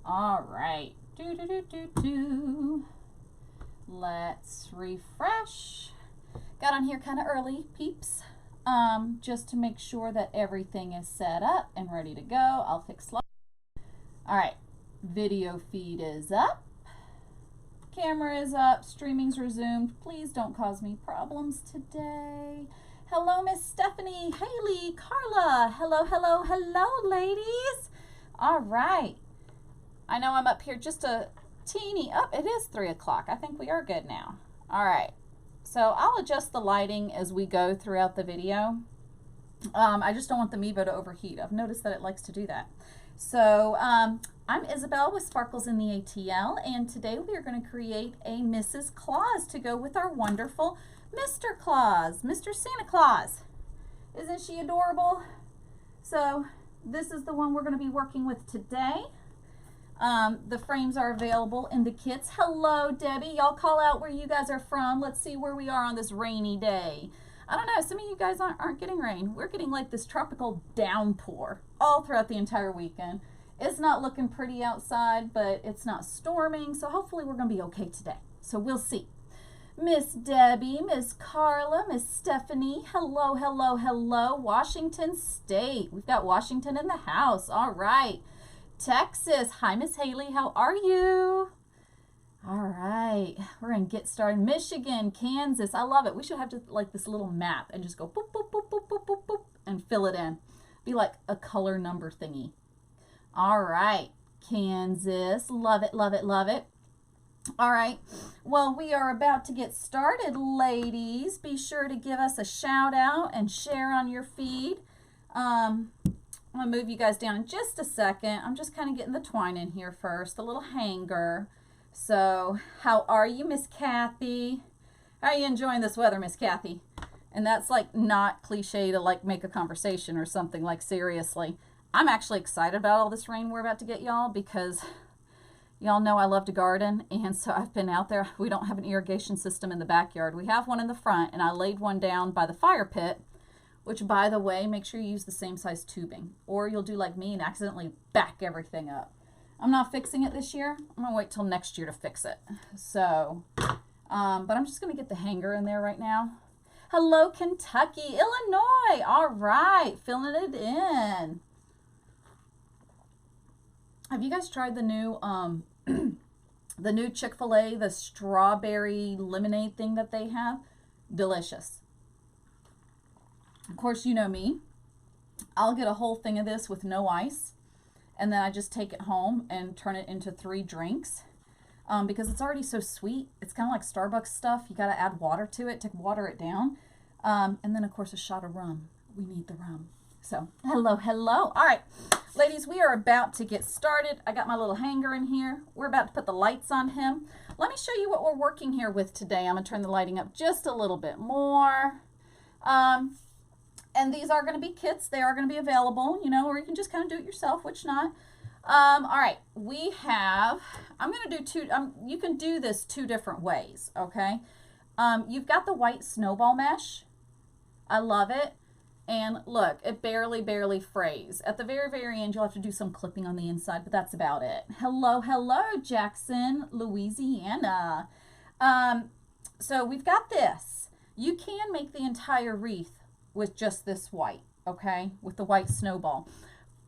All right. Let's refresh. Got on here kind of early, peeps, just to make sure that everything is set up and ready to go. I'll fix slide. All right, video feed is up. Camera is up. Streaming's resumed. Please don't cause me problems today. Hello, Miss Stephanie, Haley, Carla. Hello, hello, hello, ladies. All right. I know I'm up here just a teeny up. It is 3 o'clock. I think we are good now. All right. So I'll adjust the lighting as we go throughout the video. I just don't want the Mevo to overheat. I've noticed that it likes to do that. So I'm Isabel with Sparkles in the ATL, and today we are going to create a Mrs. Claus to go with our wonderful Mr. Claus, Mr. Santa Claus. Isn't she adorable? So this is the one we're going to be working with today. The frames are available in the kits. Hello, Debbie. Y'all call out where you guys are from. Let's see where we are on this rainy day. I don't know. Some of you guys aren't getting rain. We're getting like this tropical downpour all throughout the entire weekend. It's not looking pretty outside, but it's not storming. So hopefully we're going to be okay today. So we'll see. Miss Debbie, Miss Carla, Miss Stephanie. Hello, hello, hello. Washington State. We've got Washington in the house. All right. Texas. Hi, Miss Haley. How are you? All right. We're going to get started. Michigan, Kansas. I love it. We should have just like this little map and just go boop, boop, boop, boop, boop, boop, boop, and fill it in. Be like a color number thingy. All right. Kansas. Love it, love it, love it. All right. Well, we are about to get started, ladies. Be sure to give us a shout out and share on your feed. I'm going to move you guys down in just a second. I'm just kind of getting the twine in here first, a little hanger. So, how are you, Miss Kathy? How are you enjoying this weather, Miss Kathy? And that's like not cliche to like make a conversation or something, like seriously. I'm actually excited about all this rain we're about to get, y'all, because y'all know I love to garden, and so I've been out there. We don't have an irrigation system in the backyard. We have one in the front, and I laid one down by the fire pit, which, by the way, make sure you use the same size tubing, or you'll do like me and accidentally back everything up. I'm not fixing it this year. I'm going to wait till next year to fix it. So, but I'm just going to get the hanger in there right now. Hello, Kentucky, Illinois. All right, filling it in. Have you guys tried the new the new Chick-fil-A, the strawberry lemonade thing that they have? Delicious. Of course, you know me. I'll get a whole thing of this with no ice, and then I just take it home and turn it into 3 drinks because it's already so sweet. It's kind of like Starbucks stuff. You got to add water to it to water it down. And then, of course, a shot of rum. We need the rum. So, hello, hello. All right, ladies, we are about to get started. I got my little hanger in here. We're about to put the lights on him. Let me show you what we're working here with today. I'm going to turn the lighting up just a little bit more. And these are going to be kits. They are going to be available, you know, or you can just kind of do it yourself, which not. All right, we have, I'm going to do 2, you can do this 2 different ways, okay? You've got the white snowball mesh. I love it. And look, it barely frays. At the very, very end, you'll have to do some clipping on the inside, but that's about it. Hello, hello, Jackson, Louisiana. So we've got this. You can make the entire wreath with just this white, okay, with the white snowball.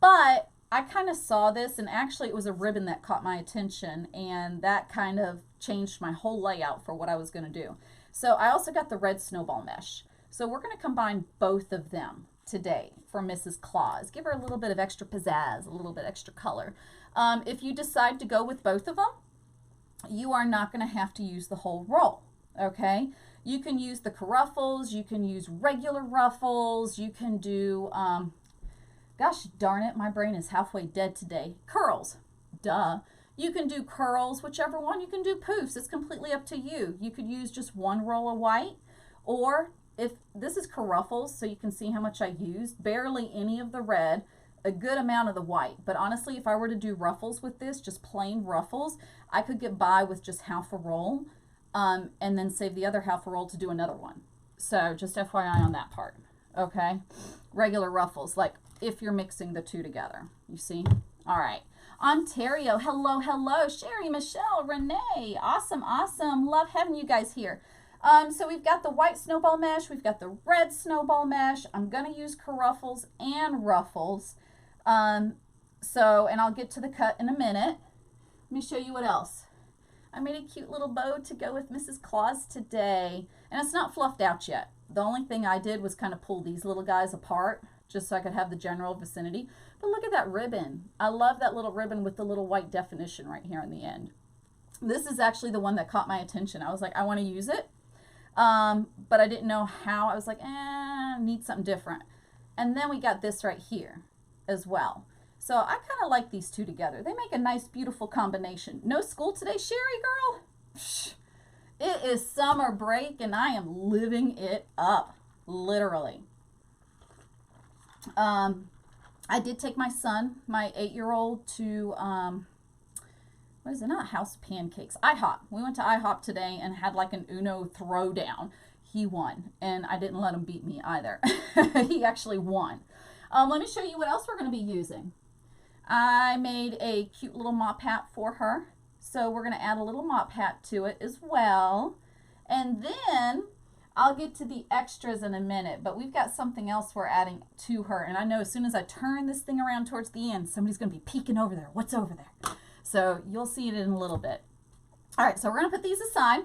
But I kind of saw this, and actually it was a ribbon that caught my attention, and that kind of changed my whole layout for what I was going to do. So I also got the red snowball mesh. So we're going to combine both of them today for Mrs. Claus. Give her a little bit of extra pizzazz, a little bit extra color. If you decide to go with both of them, you are not going to have to use the whole roll, okay? You can use the caruffles, you can use regular ruffles, you can do, gosh darn it, my brain is halfway dead today. Curls, duh. You can do curls, whichever one. You can do poofs. It's completely up to you. You could use just 1 roll of white, or if this is caruffles, so you can see how much I used, barely any of the red, a good amount of the white. But honestly, if I were to do ruffles with this, just plain ruffles, I could get by with just half a roll. And then save the other half a roll to do another one. So just FYI on that part, okay? Regular ruffles, like if you're mixing the 2 together, you see? All right. Ontario, hello, hello. Sherry, Michelle, Renee, awesome, awesome. Love having you guys here. So we've got the white snowball mesh, we've got the red snowball mesh. I'm gonna use caruffles and ruffles. And I'll get to the cut in a minute. Let me show you what else. I made a cute little bow to go with Mrs. Claus today, and it's not fluffed out yet. The only thing I did was kind of pull these little guys apart just so I could have the general vicinity. But look at that ribbon. I love that little ribbon with the little white definition right here on the end. This is actually the one that caught my attention. I was like, I want to use it. But I didn't know how. I was like, need something different. And then we got this right here as well. So I kind of like these two together. They make a nice, beautiful combination. No school today, Sherry girl? Psh, it is summer break and I am living it up, literally. I did take my son, my 8-year-old, to, what is it? Not House Pancakes. IHOP. We went to IHOP today and had like an Uno throwdown. He won, and I didn't let him beat me either. He actually won. Let me show you what else we're going to be using. I made a cute little mop hat for her. So we're going to add a little mop hat to it as well. And then I'll get to the extras in a minute, but we've got something else we're adding to her. And I know as soon as I turn this thing around towards the end, somebody's going to be peeking over there. What's over there? So you'll see it in a little bit. All right, so we're going to put these aside.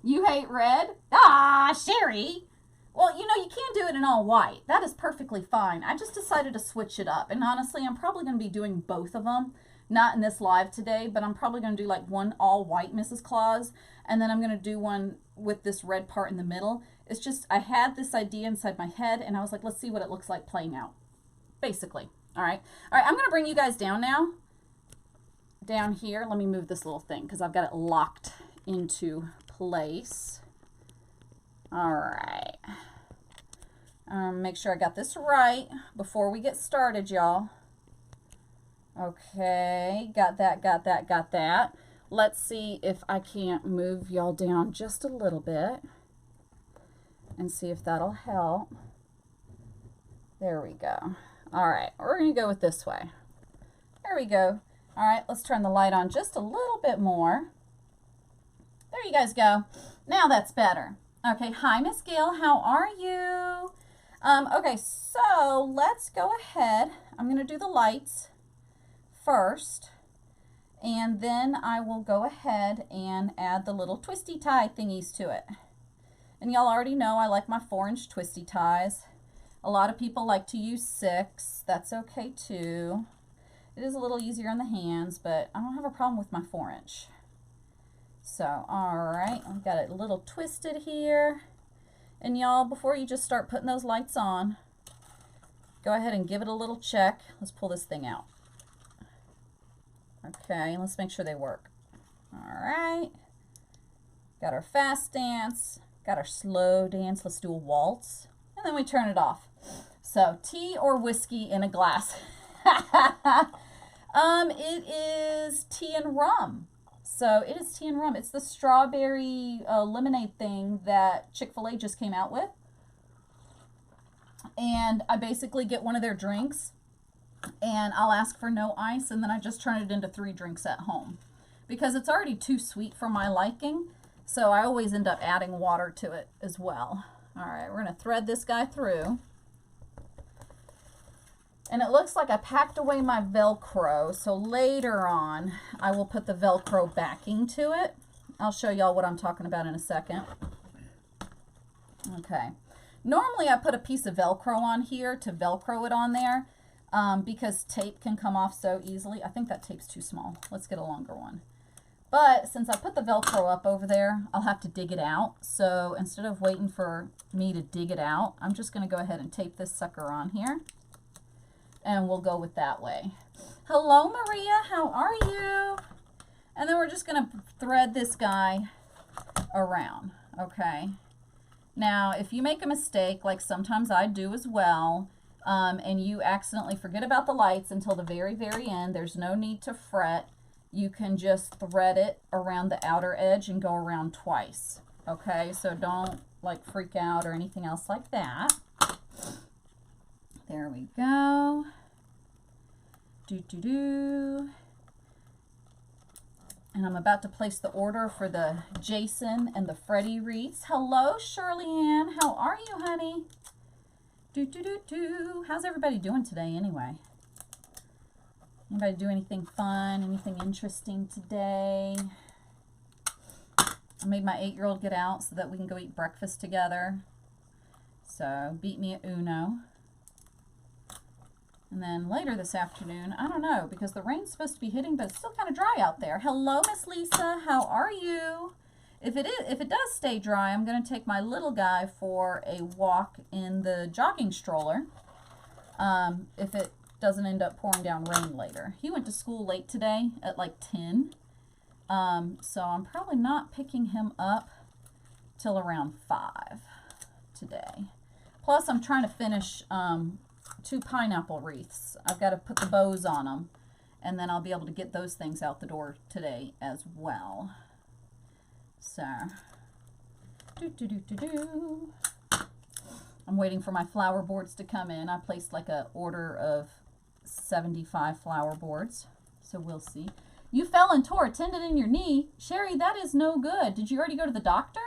You hate red? Ah, Sherry. Well, you know, you can do it in all white. That is perfectly fine. I just decided to switch it up. And honestly, I'm probably going to be doing both of them. Not in this live today, but I'm probably going to do like one all white Mrs. Claus. And then I'm going to do one with this red part in the middle. It's just, I had this idea inside my head and I was like, let's see what it looks like playing out. Basically. All right. All right, I'm going to bring you guys down now. Down here. Let me move this little thing because I've got it locked into place. All right. Make sure I got this right before we get started, y'all. Okay, got that, got that, got that. Let's see if I can't move y'all down just a little bit and see if that'll help. There we go. All right, we're going to go with this way. There we go. All right, let's turn the light on just a little bit more. There you guys go. Now that's better. Okay, hi, Miss Gail. How are you? Okay, so let's go ahead. I'm going to do the lights first, and then I will go ahead and add the little twisty tie thingies to it. And y'all already know I like my 4-inch twisty ties. A lot of people like to use 6. That's okay too. It is a little easier on the hands, but I don't have a problem with my 4-inch. So, all right, I've got it a little twisted here. And y'all, before you just start putting those lights on, go ahead and give it a little check. Let's pull this thing out. Okay, let's make sure they work. All right. Got our fast dance, got our slow dance. Let's do a waltz, and then we turn it off. So, tea or whiskey in a glass? It is tea and rum. So it is tea and rum. It's the strawberry lemonade thing that Chick-fil-A just came out with. And I basically get one of their drinks and I'll ask for no ice, and then I just turn it into 3 drinks at home because it's already too sweet for my liking. So I always end up adding water to it as well. All right, we're going to thread this guy through. And it looks like I packed away my Velcro, so later on I will put the Velcro backing to it. I'll show y'all what I'm talking about in a second. Okay. Normally I put a piece of Velcro on here to Velcro it on there because tape can come off so easily. I think that tape's too small. Let's get a longer one. But since I put the Velcro up over there, I'll have to dig it out. So instead of waiting for me to dig it out, I'm just going to go ahead and tape this sucker on here. And we'll go with that way. Hello, Maria. How are you? And then we're just going to thread this guy around. Okay. Now, if you make a mistake, like sometimes I do as well, and you accidentally forget about the lights until the very, very end, there's no need to fret. You can just thread it around the outer edge and go around twice. Okay. So don't like freak out or anything else like that. There we go. And I'm about to place the order for the Jason and the Freddie wreaths. Hello, Shirley Ann. How are you, honey? How's everybody doing today anyway? Anybody do anything fun, anything interesting today? I made my 8-year-old get out so that we can go eat breakfast together. So, beat me at Uno. And then later this afternoon, I don't know, because the rain's supposed to be hitting, but it's still kind of dry out there. Hello, Miss Lisa. How are you? If it does stay dry, I'm going to take my little guy for a walk in the jogging stroller. If it doesn't end up pouring down rain later. He went to school late today at like 10. So I'm probably not picking him up till around 5 today. Plus, I'm trying to finish 2 pineapple wreaths. I've got to put the bows on them, and then I'll be able to get those things out the door today as well. So, I'm waiting for my flower boards to come in. I placed like a order of 75 flower boards, so we'll see. You fell and tore a tendon in your knee. Sherry, that is no good. Did you already go to the doctor?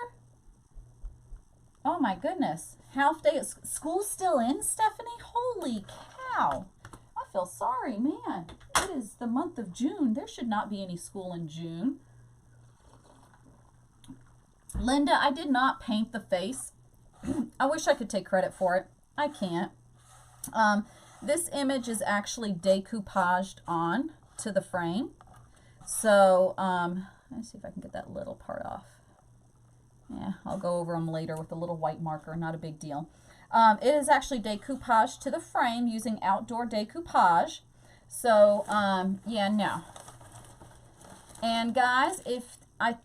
Oh my goodness. Half day at school still in, Stephanie? Holy cow. I feel sorry, man. It is the month of June. There should not be any school in June. Linda, I did not paint the face. I wish I could take credit for it. I can't. This image is actually decoupaged on to the frame. So, let's see if I can get that little part off. Yeah, I'll go over them later with a little white marker, not a big deal. It is actually decoupage to the frame using outdoor decoupage. So, yeah, no. And guys, I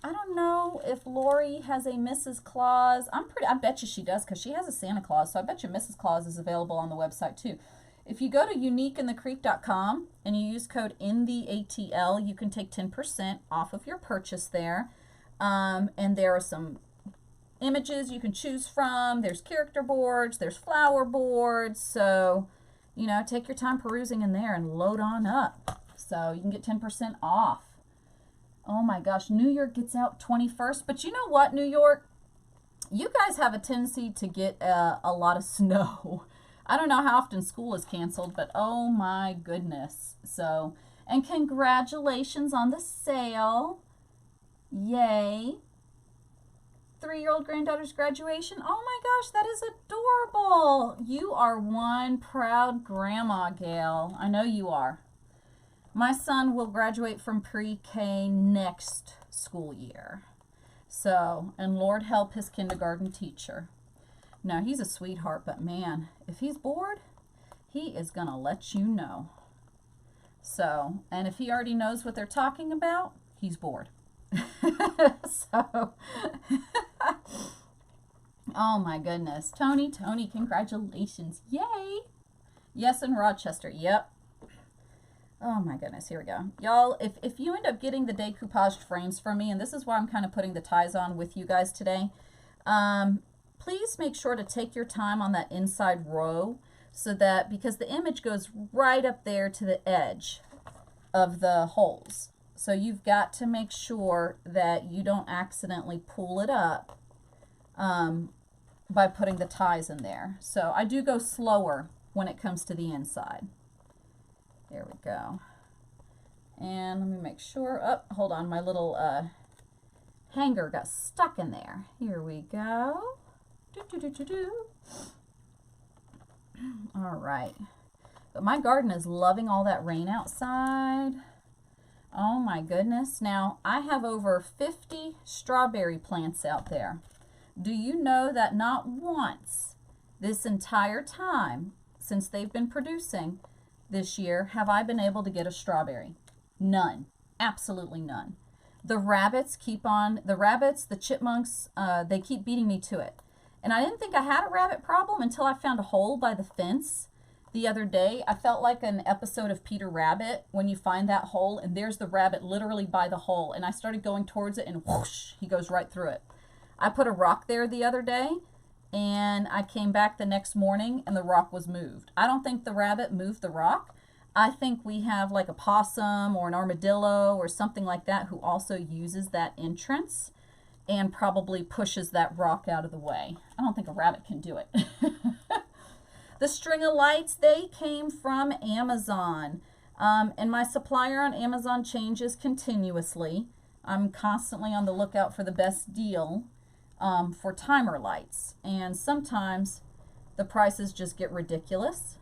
don't know if Lori has a Mrs. Claus. I bet you she does because she has a Santa Claus. So I bet you Mrs. Claus is available on the website too. If you go to uniqueinthecreek.com and you use code INTHEATL, you can take 10% off of your purchase there. And there are some images you can choose from. There's character boards, there's flower boards. So, you know, take your time perusing in there and load on up. So you can get 10% off. Oh my gosh, New York gets out 21st. But you know what, New York? You guys have a tendency to get a lot of snow. I don't know how often school is canceled, but oh my goodness. So, and congratulations on the sale. Yay. 3-year-old granddaughter's graduation. Oh my gosh, that is adorable. You are one proud grandma, Gail. I know you are. My son will graduate from pre-K next school year. So, and Lord help his kindergarten teacher. Now, he's a sweetheart, but man, if he's bored, he is going to let you know. So, and if he already knows what they're talking about, he's bored. So, oh my goodness. Tony, congratulations. Yay. Yes, in Rochester. Yep. Oh my goodness, here we go. Y'all, if you end up getting the decoupaged frames from me, and this is why I'm kind of putting the ties on with you guys today, please make sure to take your time on that inside row so that, because the image goes right up there to the edge of the holes. So you've got to make sure that you don't accidentally pull it up by putting the ties in there. So I do go slower when it comes to the inside. There we go. And let me make sure. Oh, hold on. My little hanger got stuck in there. Here we go. All right. But my garden is loving all that rain outside. Oh my goodness. Now, I have over 50 strawberry plants out there. Do you know that not once this entire time since they've been producing this year have I been able to get a strawberry? None. Absolutely none. The rabbits, the chipmunks, they keep beating me to it. And I didn't think I had a rabbit problem until I found a hole by the fence the other day. I felt like an episode of Peter Rabbit when you find that hole and there's the rabbit literally by the hole. And I started going towards it and whoosh, he goes right through it. I put a rock there the other day and I came back the next morning and the rock was moved. I don't think the rabbit moved the rock. I think we have like a possum or an armadillo or something like that who also uses that entrance and probably pushes that rock out of the way. I don't think a rabbit can do it. The string of lights, they came from Amazon. And my supplier on Amazon changes continuously. I'm constantly on the lookout for the best deal for timer lights. And sometimes the prices just get ridiculous.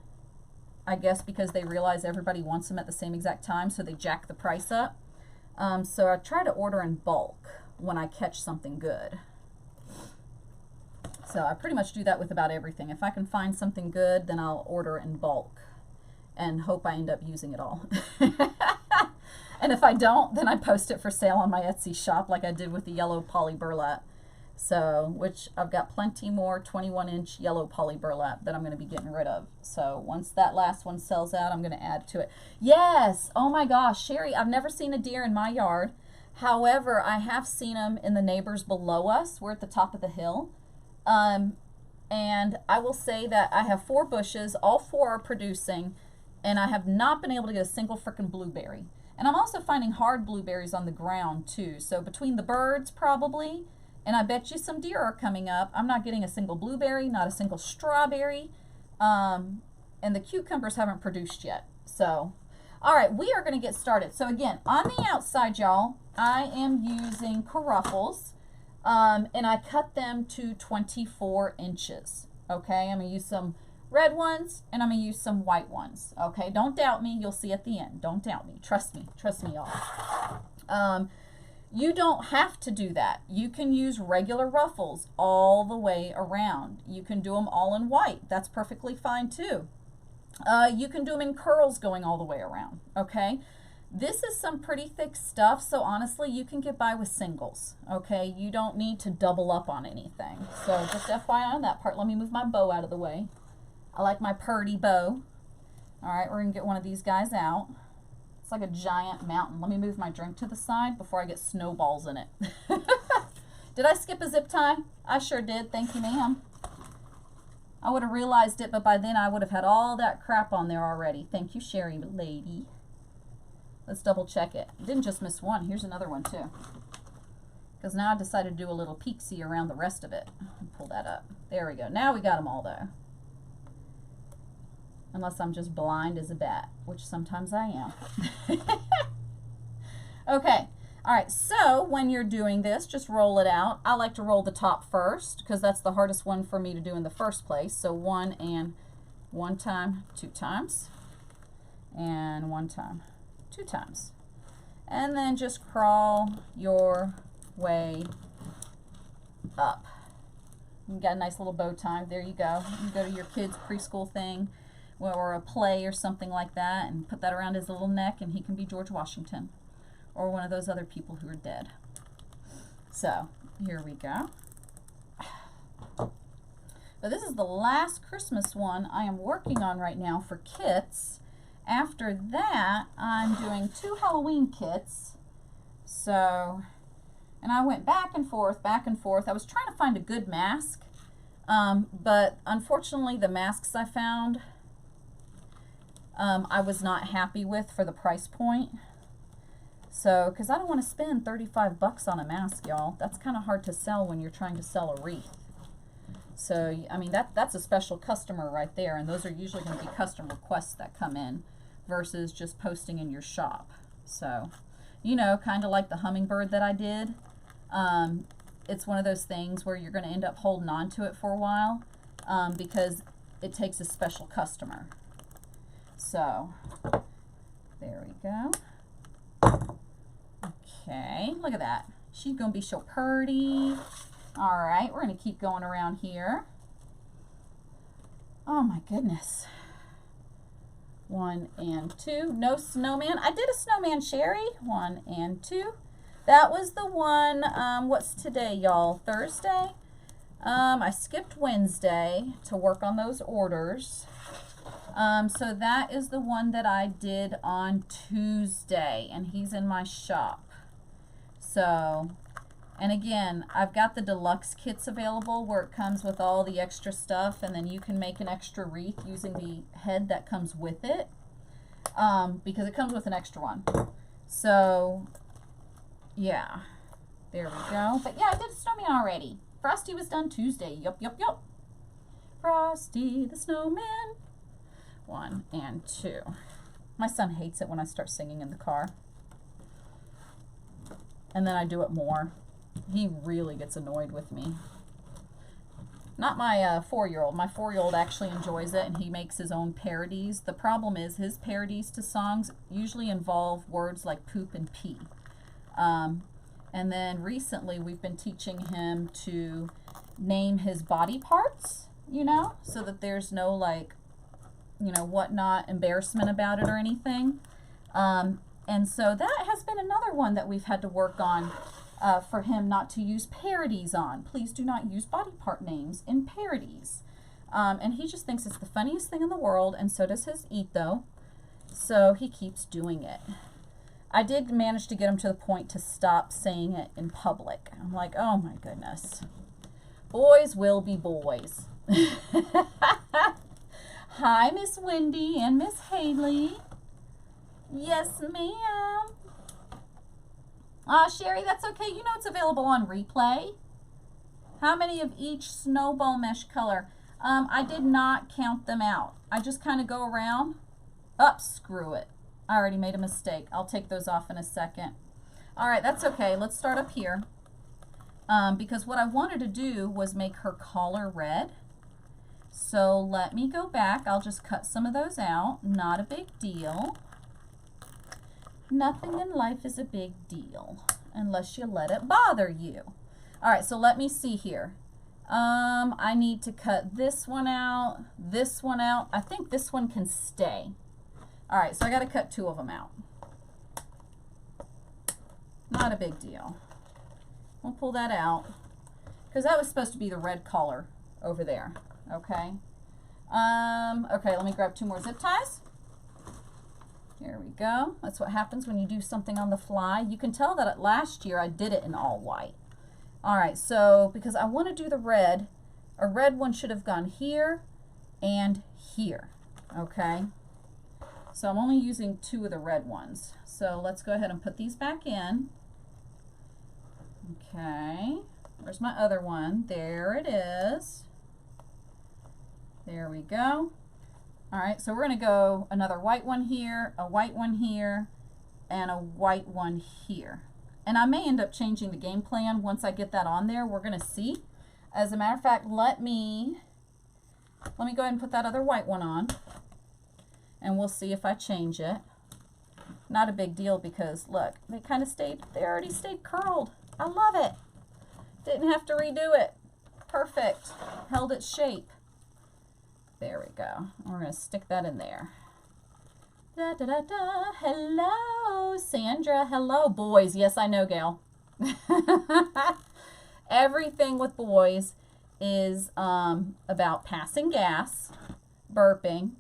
I guess because they realize everybody wants them at the same exact time, so they jack the price up. So I try to order in bulk when I catch something good. So I pretty much do that with about everything. If I can find something good, then I'll order in bulk and hope I end up using it all. And if I don't, then I post it for sale on my Etsy shop like I did with the yellow poly burlap. So, which I've got plenty more 21-inch yellow poly burlap that I'm going to be getting rid of. So once that last one sells out, I'm going to add to it. Yes! Oh my gosh, Sherry, I've never seen a deer in my yard. However, I have seen them in the neighbors below us. We're at the top of the hill. And I will say that I have 4 bushes. All 4 are producing. And I have not been able to get a single frickin' blueberry. And I'm also finding hard blueberries on the ground too. So between the birds probably, and I bet you some deer are coming up, I'm not getting a single blueberry, not a single strawberry. And the cucumbers haven't produced yet. So, all right, we are going to get started. So again, on the outside, y'all, I am using caruffles. And I cut them to 24 inches. Okay, I'm going to use some red ones and I'm going to use some white ones. Okay, don't doubt me. You'll see at the end. Don't doubt me. Trust me, y'all. You don't have to do that. You can use regular ruffles all the way around. You can do them all in white. That's perfectly fine too. You can do them in curls going all the way around. Okay. This is some pretty thick stuff, so honestly, you can get by with singles, okay? You don't need to double up on anything. So just FYI on that part. Let me move my bow out of the way. I like my purdy bow. All right, we're going to get one of these guys out. It's like a giant mountain. Let me move my drink to the side before I get snowballs in it. Did I skip a zip tie? I sure did. Thank you, ma'am. I would have realized it, but by then I would have had all that crap on there already. Thank you, Sherry lady. Let's double check it. Didn't just miss one. Here's another one too. Because now I decided to do a little peeksy around the rest of it. Pull that up. There we go. Now we got them all though. Unless I'm just blind as a bat, which sometimes I am. Okay. All right. So when you're doing this, just roll it out. I like to roll the top first because that's the hardest one for me to do in the first place. So 1 and 1 time, 2 times, and 1 time. 2 times. And then just crawl your way up. You got a nice little bow tie. There you go. You go to your kid's preschool thing or a play or something like that and put that around his little neck and he can be George Washington or one of those other people who are dead. So here we go. But this is the last Christmas one I am working on right now for kits. After that, I'm doing 2 Halloween kits. So, and I went back and forth, back and forth. I was trying to find a good mask, but unfortunately the masks I found, I was not happy with for the price point. So, because I don't want to spend 35 bucks on a mask, y'all. That's kind of hard to sell when you're trying to sell a wreath. So, I mean, that's a special customer right there, and those are usually going to be custom requests that come in versus just posting in your shop. So, you know, kind of like the hummingbird that I did. It's one of those things where you're going to end up holding on to it for a while because it takes a special customer. So, there we go. Okay, look at that. She's going to be so pretty. All right, we're going to keep going around here. Oh my goodness. 1 and 2. No snowman. I did a snowman, Sherry. 1 and 2. That was the one, what's today, y'all? Thursday? I skipped Wednesday to work on those orders. So that is the one that I did on Tuesday, and he's in my shop. So, and again, I've got the deluxe kits available where it comes with all the extra stuff, and then you can make an extra wreath using the head that comes with it. because it comes with an extra one. So, yeah. There we go. But yeah, I did a snowman already. Frosty was done Tuesday. Yup, yup, yup. Frosty the Snowman. 1 and 2. My son hates it when I start singing in the car. And then I do it more. He really gets annoyed with me. Not my 4-year-old. My 4-year-old actually enjoys it, and he makes his own parodies. The problem is his parodies to songs usually involve words like poop and pee. And then recently we've been teaching him to name his body parts, you know, so that there's no, like, you know, whatnot embarrassment about it or anything. And so that has been another one that we've had to work on for him not to use parodies on. Please do not use body part names in parodies. And he just thinks it's the funniest thing in the world, and so does his Etho. So he keeps doing it. I did manage to get him to the point to stop saying it in public. I'm like, oh my goodness. Boys will be boys. Hi, Miss Wendy and Miss Haley. Yes, ma'am. Sherry, that's okay. You know it's available on replay. How many of each snowball mesh color? I did not count them out. I just kind of go around. Screw it. I already made a mistake. I'll take those off in a second. All right, that's okay. Let's start up here. Because what I wanted to do was make her collar red. So let me go back. I'll just cut some of those out. Not a big deal. Nothing in life is a big deal unless you let it bother you. All right, so let me see here. I need to cut this one out, this one out. I think this one can stay. All right, so I got to cut 2 of them out. Not a big deal. We'll pull that out because that was supposed to be the red collar over there. Okay. Okay, let me grab 2 more zip ties. Here we go. That's what happens when you do something on the fly. You can tell that last year I did it in all white. All right, so because I want to do the red, a red one should have gone here and here. Okay. So I'm only using 2 of the red ones. So let's go ahead and put these back in. Okay. Where's my other one? There it is. There we go. All right, so we're going to go another white one here, a white one here, and a white one here. And I may end up changing the game plan once I get that on there. We're going to see. As a matter of fact, let me go ahead and put that other white one on. And we'll see if I change it. Not a big deal because, look, they already stayed curled. I love it. Didn't have to redo it. Perfect. Held its shape. There we go. We're going to stick that in there. Da, da, da, da. Hello, Sandra. Hello, boys. Yes, I know, Gail. Everything with boys is about passing gas, burping,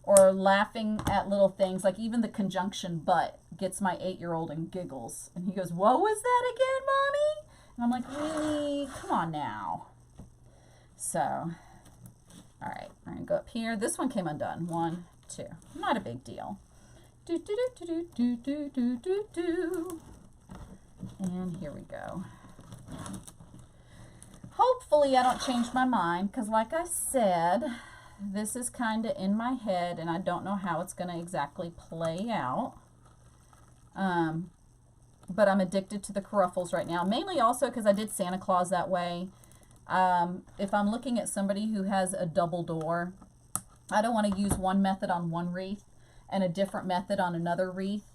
or laughing at little things. Like even the conjunction but gets my 8-year-old and giggles. And he goes, what was that again, Mommy? And I'm like, really? Come on now. So... all right, we're going to go up here. This one came undone. 1, 2. Not a big deal. Do, do, do, do, do, do, do, do, do. And here we go. Hopefully I don't change my mind because like I said, this is kind of in my head and I don't know how it's going to exactly play out. But I'm addicted to the caruffles right now. Mainly also because I did Santa Claus that way. If I'm looking at somebody who has a double door, I don't want to use one method on one wreath and a different method on another wreath.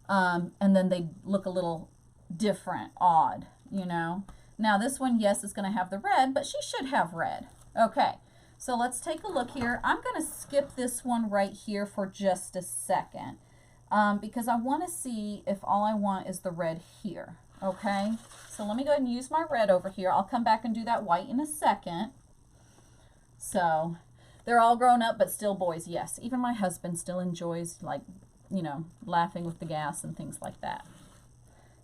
And then they look a little different, odd, you know. Now this one, yes, is going to have the red, but she should have red. Okay, so let's take a look here. I'm going to skip this one right here for just a second because I want to see if all I want is the red here. Okay, so let me go ahead and use my red over here. I'll come back and do that white in a second. So they're all grown up, but still boys. Yes, even my husband still enjoys, like, you know, laughing with the gas and things like that.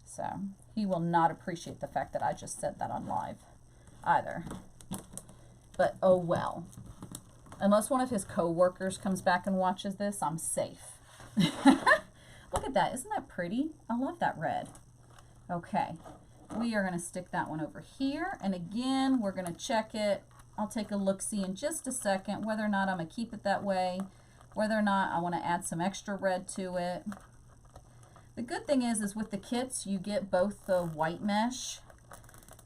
So he will not appreciate the fact that I just said that on live either. But oh well. Unless one of his co-workers comes back and watches this, I'm safe. Look at that. Isn't that pretty? I love that red. Okay. We are going to stick that one over here. And again, we're going to check it. I'll take a look-see in just a second whether or not I'm going to keep it that way, whether or not I want to add some extra red to it. The good thing is with the kits, you get both the white mesh,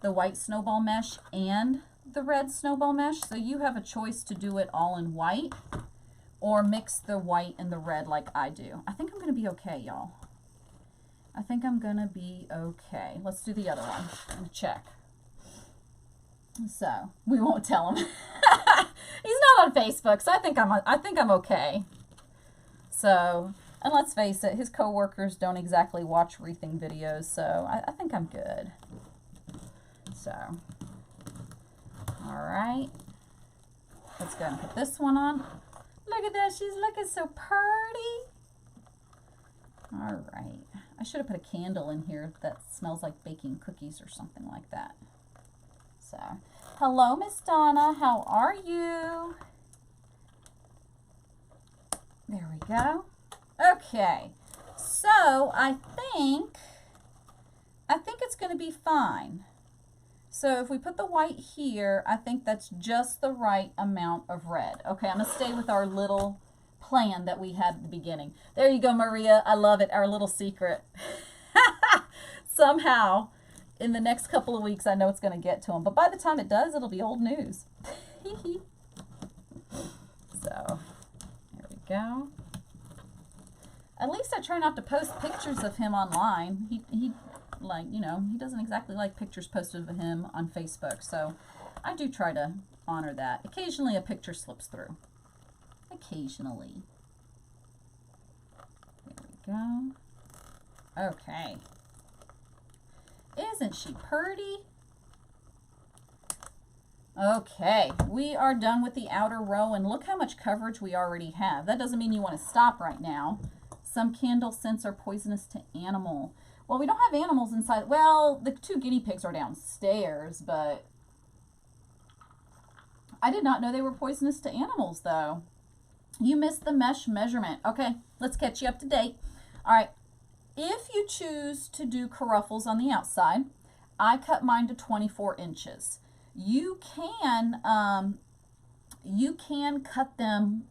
the white snowball mesh, and the red snowball mesh. So you have a choice to do it all in white or mix the white and the red like I do. I think I'm going to be okay, y'all. I think I'm going to be okay. Let's do the other one and check. So, we won't tell him. He's not on Facebook, so I think I'm okay. So, and let's face it, his coworkers don't exactly watch wreathing videos, so I think I'm good. So, all right. Let's go and put this one on. Look at that, she's looking so pretty. All right. I should have put a candle in here that smells like baking cookies or something like that. So, hello, Miss Donna. How are you? There we go. Okay. So, I think it's going to be fine. So, if we put the white here, I think that's just the right amount of red. Okay, I'm going to stay with our little plan that we had at the beginning. There you go, Maria. I love it. Our little secret. Somehow, in the next couple of weeks, I know it's going to get to him. But by the time it does, it'll be old news. So, there we go. At least I try not to post pictures of him online. He like, you know, he doesn't exactly like pictures posted of him on Facebook. So, I do try to honor that. Occasionally, a picture slips through. Occasionally. There we go. Okay. Isn't she pretty? Okay, we are done with the outer row, and look how much coverage we already have. That doesn't mean you want to stop right now. Some candle scents are poisonous to animal. Well, we don't have animals inside. Well, the 2 guinea pigs are downstairs, but I did not know they were poisonous to animals, though. You missed the mesh measurement. Okay, let's catch you up to date. All right, if you choose to do caruffles on the outside, I cut mine to 24 inches. You can cut them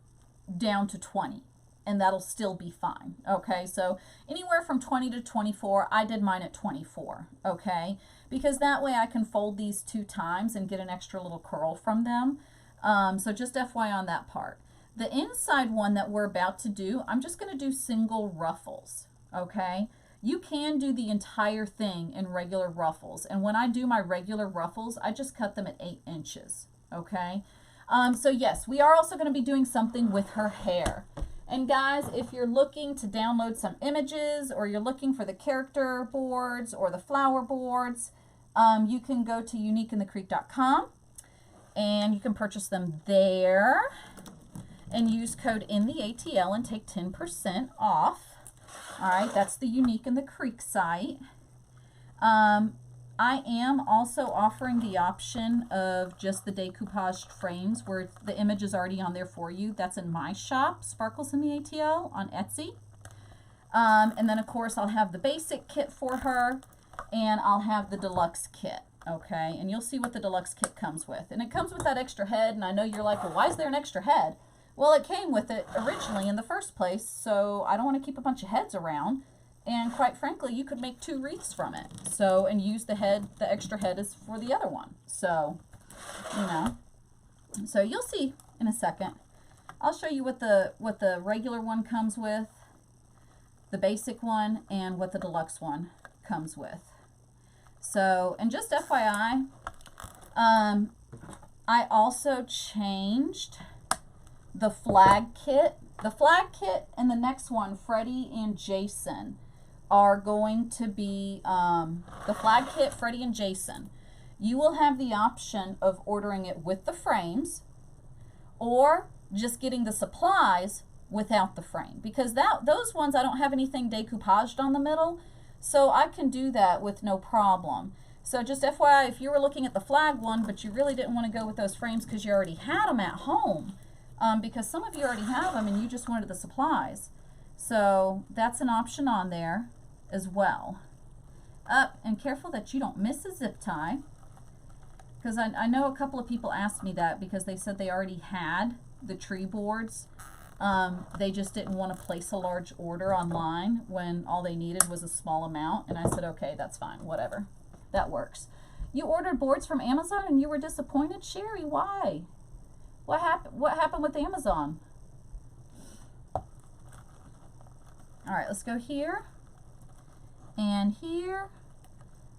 down to 20, and that'll still be fine. Okay, so anywhere from 20 to 24, I did mine at 24. Okay, because that way I can fold these 2 times and get an extra little curl from them. So just FYI on that part. The inside one that we're about to do, I'm just going to do single ruffles, okay? You can do the entire thing in regular ruffles, and when I do my regular ruffles, I just cut them at 8 inches, okay? So yes, we are also going to be doing something with her hair. And guys, if you're looking to download some images, or you're looking for the character boards or the flower boards, you can go to uniqueinthecreek.com, and you can purchase them there. And use code in the ATL and take 10% off. All right, that's the Unique in the Creek site. I am also offering the option of just the decoupaged frames where the image is already on there for you. That's in my shop, Sparkles in the ATL on Etsy. And then, of course, I'll have the basic kit for her, and I'll have the deluxe kit. Okay, and you'll see what the deluxe kit comes with. And it comes with that extra head, and I know you're like, well, why is there an extra head? Well, it came with it originally in the first place, so I don't want to keep a bunch of heads around. And quite frankly, you could make 2 wreaths from it. So, and use the head, the extra head is for the other one. So, you know. So you'll see in a second. I'll show you what the regular one comes with, the basic one, and what the deluxe one comes with. So, and just FYI, I also changed the flag kit. The flag kit and the next one, Freddie and Jason, are going to be the flag kit, Freddie and Jason. You will have the option of ordering it with the frames or just getting the supplies without the frame, because those ones I don't have anything decoupaged on the middle, so I can do that with no problem. So just FYI, if you were looking at the flag one but you really didn't want to go with those frames because you already had them at home, because some of you already have them and you just wanted the supplies. So that's an option on there as well. Up, and careful that you don't miss a zip tie, because I know a couple of people asked me that because they said they already had the tree boards. They just didn't want to place a large order online when all they needed was a small amount. And I said, okay, that's fine, whatever. That works. You ordered boards from Amazon and you were disappointed? Sherry, why? What happened with Amazon? All right, let's go here and here.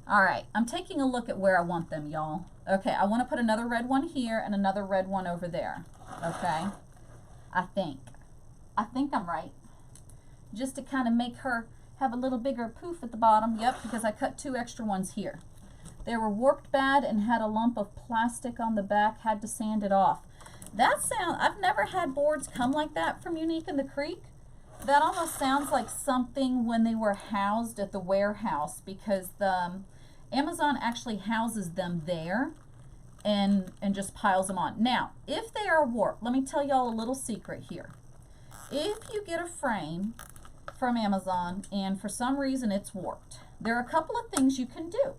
All right, I'm taking a look at where I want them, y'all. Okay, I want to put another red one here and another red one over there. Okay, I think I'm right. Just to kind of make her have a little bigger poof at the bottom. Yep, because I cut 2 extra ones here. They were warped bad and had a lump of plastic on the back. Had to sand it off. I've never had boards come like that from Unique in the Creek. That almost sounds like something when they were housed at the warehouse, because the Amazon actually houses them there and just piles them on. Now, if they are warped, let me tell y'all a little secret here. If you get a frame from Amazon and for some reason it's warped, there are a couple of things you can do.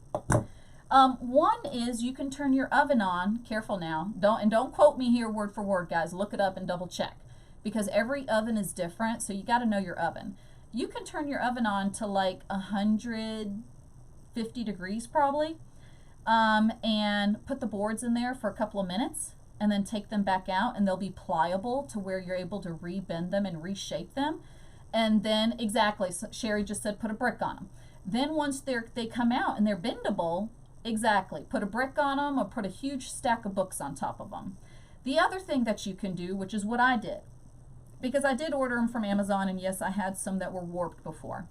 One is you can turn your oven on. Careful now. Don't quote me here word for word, guys. Look it up and double check, because every oven is different, so you got to know your oven. You can turn your oven on to like 150 degrees probably, and put the boards in there for a couple of minutes and then take them back out, and they'll be pliable to where you're able to rebend them and reshape them. And then, exactly, so Sherry just said put a brick on them. Then once they come out and they're bendable, exactly, put a brick on them or put a huge stack of books on top of them. The other thing that you can do, which is what I did, because I did order them from Amazon, and yes, I had some that were warped before.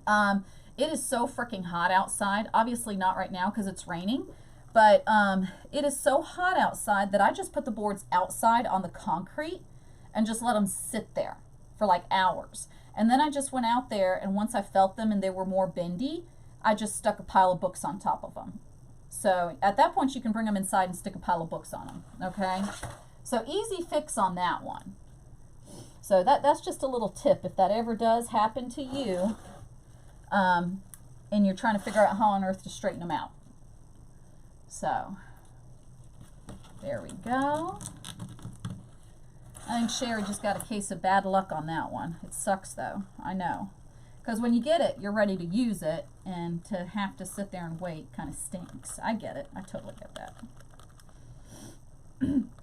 It is so freaking hot outside. Obviously not right now because it's raining, but it is so hot outside that I just put the boards outside on the concrete and just let them sit there for like hours. And then I just went out there, and once I felt them and they were more bendy, I just stuck a pile of books on top of them. So at that point, you can bring them inside and stick a pile of books on them, okay? So easy fix on that one. So that's just a little tip if that ever does happen to you, and you're trying to figure out how on earth to straighten them out. So there we go. I think Sherry just got a case of bad luck on that one. It sucks though, I know. Because when you get it, you're ready to use it, and to have to sit there and wait kind of stinks. I get it. I totally get that.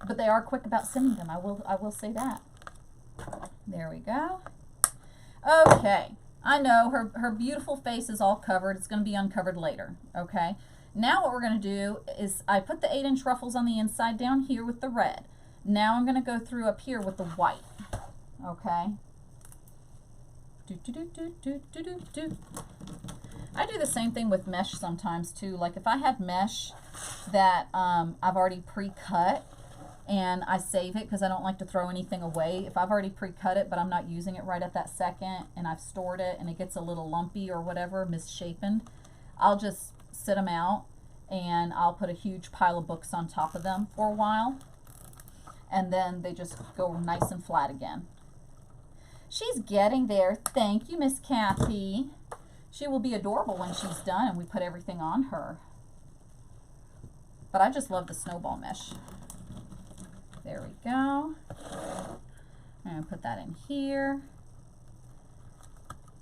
But they are quick about sending them. I will say that. There we go. Okay. I know her beautiful face is all covered. It's going to be uncovered later. Okay. Now what we're going to do is I put the 8-inch ruffles on the inside down here with the red. Now I'm going to go through up here with the white. Okay. I do the same thing with mesh sometimes too. Like if I have mesh that I've already pre-cut and I save it because I don't like to throw anything away. If I've already pre-cut it but I'm not using it right at that second and I've stored it and it gets a little lumpy or whatever, misshapen, I'll just sit them out and I'll put a huge pile of books on top of them for a while, and then they just go nice and flat again. She's getting there. Thank you, Miss Kathy. She will be adorable when she's done and we put everything on her. But I just love the snowball mesh. There we go. I'm going to put that in here.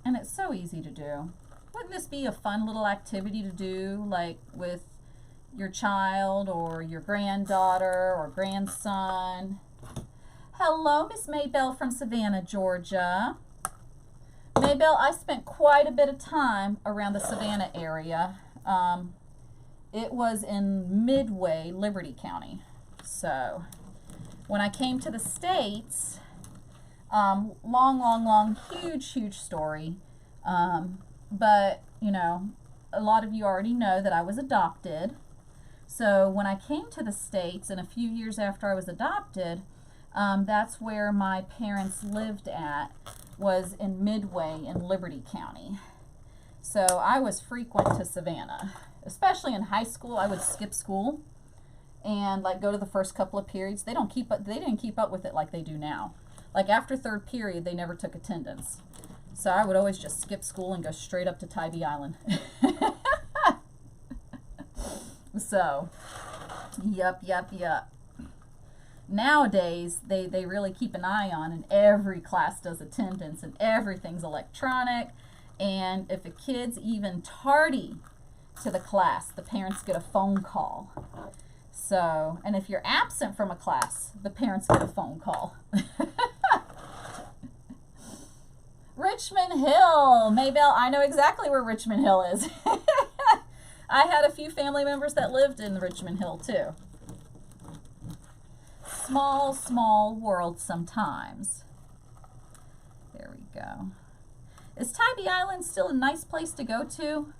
And it's so easy to do. Wouldn't this be a fun little activity to do, like with your child or your granddaughter or grandson? Hello, Miss Maybelle from Savannah, Georgia. Maybelle, I spent quite a bit of time around the Savannah area. It was in Midway, Liberty County. So when I came to the States, long, huge story. But, you know, a lot of you already know that I was adopted. So when I came to the States, and a few years after I was adopted, that's where my parents lived at, was in Midway in Liberty County. So I was frequent to Savannah, especially in high school. I would skip school and like go to the first couple of periods. They didn't keep up with it like they do now. Like after third period, they never took attendance. So I would always just skip school and go straight up to Tybee Island. So, yup. Nowadays, they really keep an eye on, and every class does attendance, and everything's electronic. And if a kid's even tardy to the class, the parents get a phone call. So, and if you're absent from a class, the parents get a phone call. Richmond Hill. Maybelle, I know exactly where Richmond Hill is. I had a few family members that lived in Richmond Hill too. Small, small world sometimes. There we go. Is Tybee Island still a nice place to go to?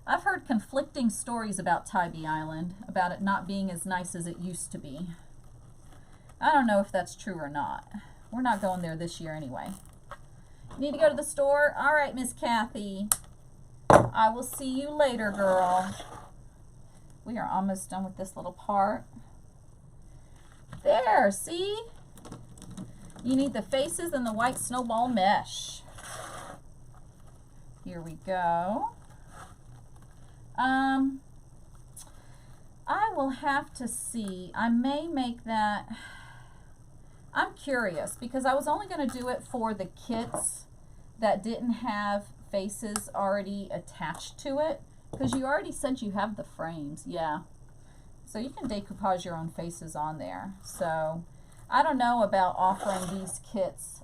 I've heard conflicting stories about Tybee Island, about it not being as nice as it used to be. I don't know if that's true or not. We're not going there this year anyway. Need to go to the store? All right, Miss Kathy. I will see you later, girl. We are almost done with this little part. There, see? You need the faces and the white snowball mesh. Here we go. I will have to see. I may make that. I'm curious because I was only going to do it for the kits that didn't have faces already attached to it, because you already said you have the frames. Yeah, so you can decoupage your own faces on there. So I don't know about offering these kits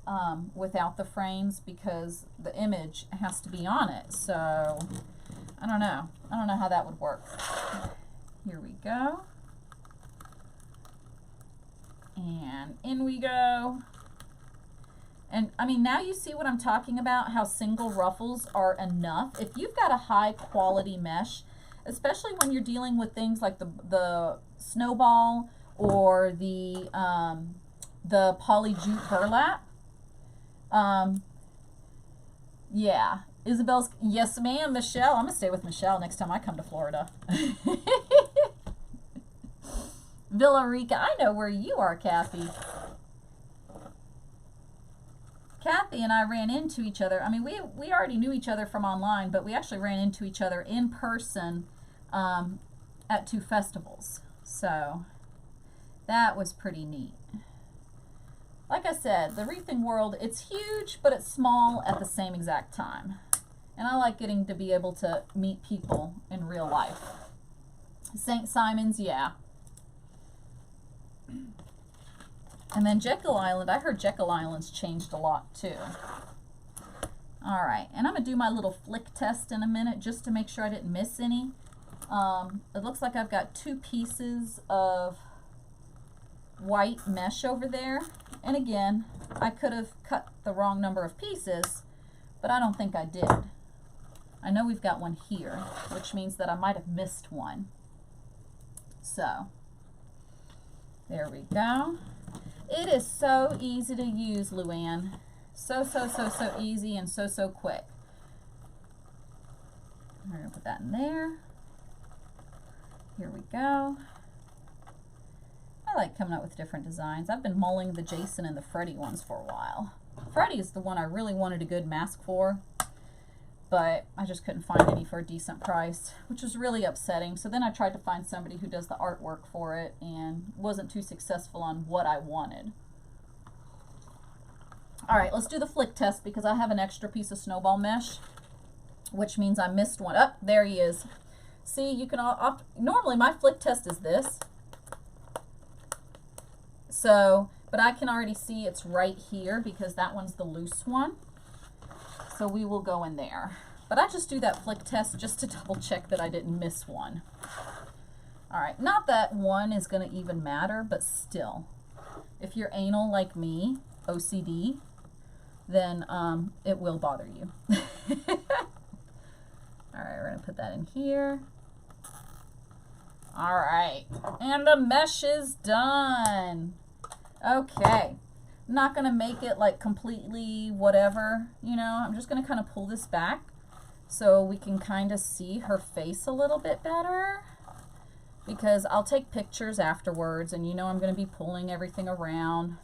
without the frames, because the image has to be on it. So I don't know how that would work. Here we go, and in we go. And I mean, now you see what I'm talking about, how single ruffles are enough. If you've got a high quality mesh, especially when you're dealing with things like the snowball or the poly jute burlap. Yeah, Isabel's, yes ma'am, Michelle. I'm gonna stay with Michelle next time I come to Florida. Villa Rica, I know where you are, Kathy. Kathy and I ran into each other. I mean, we already knew each other from online, but we actually ran into each other in person at 2 festivals. So that was pretty neat. Like I said, the wreathing world, it's huge, but it's small at the same exact time. And I like getting to be able to meet people in real life. St. Simon's, yeah. And then Jekyll Island, I heard Jekyll Island's changed a lot too. All right, and I'm gonna do my little flick test in a minute just to make sure I didn't miss any. It looks like I've got 2 pieces of white mesh over there. And again, I could have cut the wrong number of pieces, but I don't think I did. I know we've got one here, which means that I might have missed one. So, there we go. It is so easy to use, Luann. So easy and so quick. We're going to put that in there. Here we go. I like coming up with different designs. I've been mulling the Jason and the Freddy ones for a while. Freddy is the one I really wanted a good mask for, but I just couldn't find any for a decent price, which was really upsetting. So then I tried to find somebody who does the artwork for it and wasn't too successful on what I wanted. All right, let's do the flick test because I have an extra piece of snowball mesh, which means I missed one. Oh, there he is. See, you can normally my flick test is this. So, but I can already see it's right here because that one's the loose one. So we will go in there. But I just do that flick test just to double check that I didn't miss one. All right, not that one is going to even matter, but still. If you're anal like me, OCD, then it will bother you. All right, we're going to put that in here. All right, and the mesh is done. Okay. I'm not going to make it like completely whatever, you know. I'm just going to kind of pull this back so we can kind of see her face a little bit better, because I'll take pictures afterwards, and you know I'm going to be pulling everything around.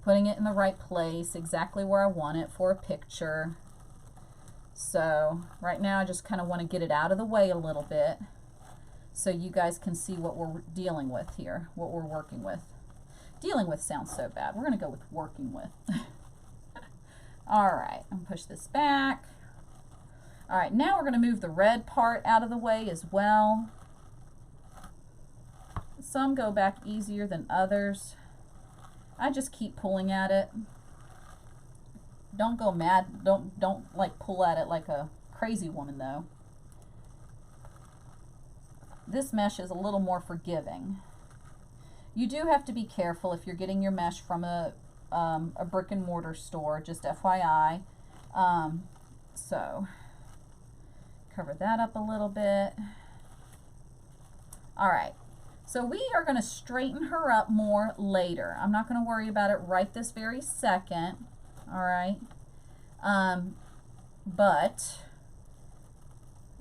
putting it in the right place, exactly where I want it for a picture. So right now I just kind of want to get it out of the way a little bit so you guys can see what we're dealing with here, what we're working with. Dealing with sounds so bad. We're going to go with working with. All right, I'm going to push this back. All right, now we're going to move the red part out of the way as well. Some go back easier than others. I just keep pulling at it. Don't go mad. Don't like pull at it like a crazy woman though. This mesh is a little more forgiving. You do have to be careful if you're getting your mesh from a brick and mortar store, just FYI. So cover that up a little bit. All right. So we are going to straighten her up more later. I'm not going to worry about it right this very second. All right. But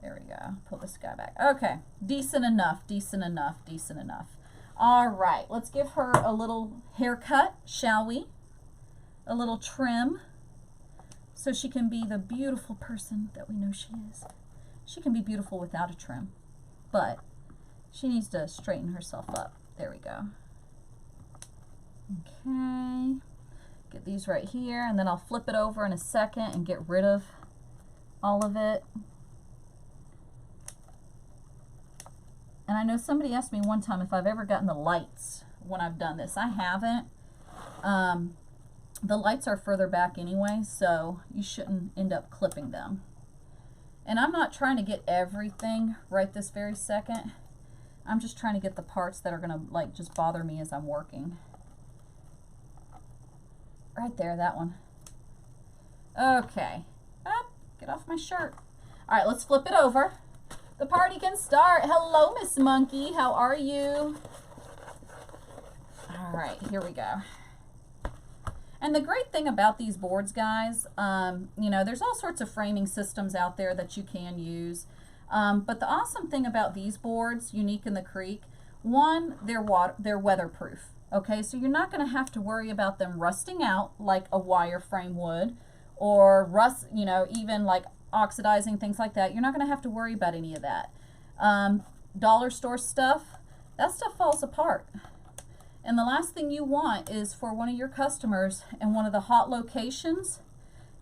there we go. Pull this guy back. Okay. Decent enough, decent enough, decent enough. All right. Let's give her a little haircut, shall we? A little trim so she can be the beautiful person that we know she is. She can be beautiful without a trim, but she needs to straighten herself up. There we go. Okay. Get these right here, and then I'll flip it over in a second and get rid of all of it. And I know somebody asked me one time if I've ever gotten the lights when I've done this. I haven't. The lights are further back anyway, so you shouldn't end up clipping them. And I'm not trying to get everything right this very second. I'm just trying to get the parts that are going to like just bother me as I'm working. Right there, that one. Okay. Get off my shirt. All right, let's flip it over. The party can start. Hello, Miss Monkey. How are you? All right, here we go. And the great thing about these boards, guys, you know, there's all sorts of framing systems out there that you can use. But the awesome thing about these boards, Unique in the Creek, one, they're weatherproof. Okay, so you're not going to have to worry about them rusting out like a wireframe would, or rust, you know, even like oxidizing, things like that. You're not going to have to worry about any of that. Dollar store stuff, that stuff falls apart. And the last thing you want is for one of your customers in one of the hot locations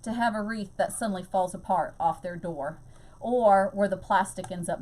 to have a wreath that suddenly falls apart off their door, or where the plastic ends up